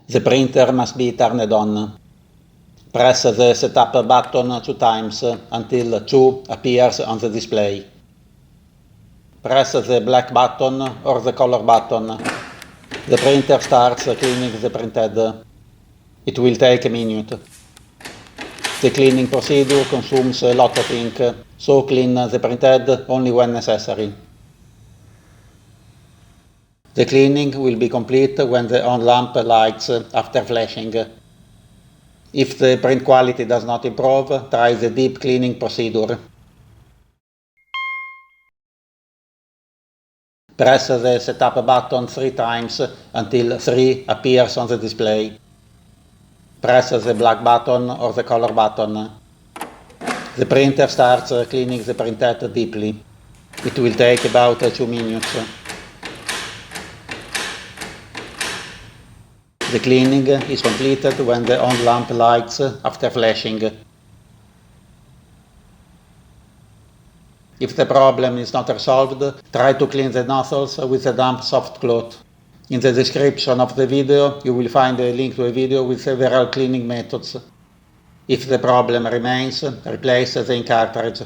The printer must be turned on. Press the setup button 2 times until 2 appears on the display. Press the black button or the color button. The printer starts cleaning the printhead. It will take a minute. The cleaning procedure consumes a lot of ink, so clean the printhead only when necessary. The cleaning will be complete when the on lamp lights after flashing. If the print quality does not improve, try the deep cleaning procedure. Press the setup button 3 times until 3 appears on the display. Press the black button or the color button. The printer starts cleaning the printhead deeply. It will take about 2 minutes. The cleaning is completed when the on lamp lights after flashing. If the problem is not resolved, try to clean the nozzles with a damp soft cloth. In the description of the video you will find a link to a video with several cleaning methods. If the problem remains, replace the ink cartridge.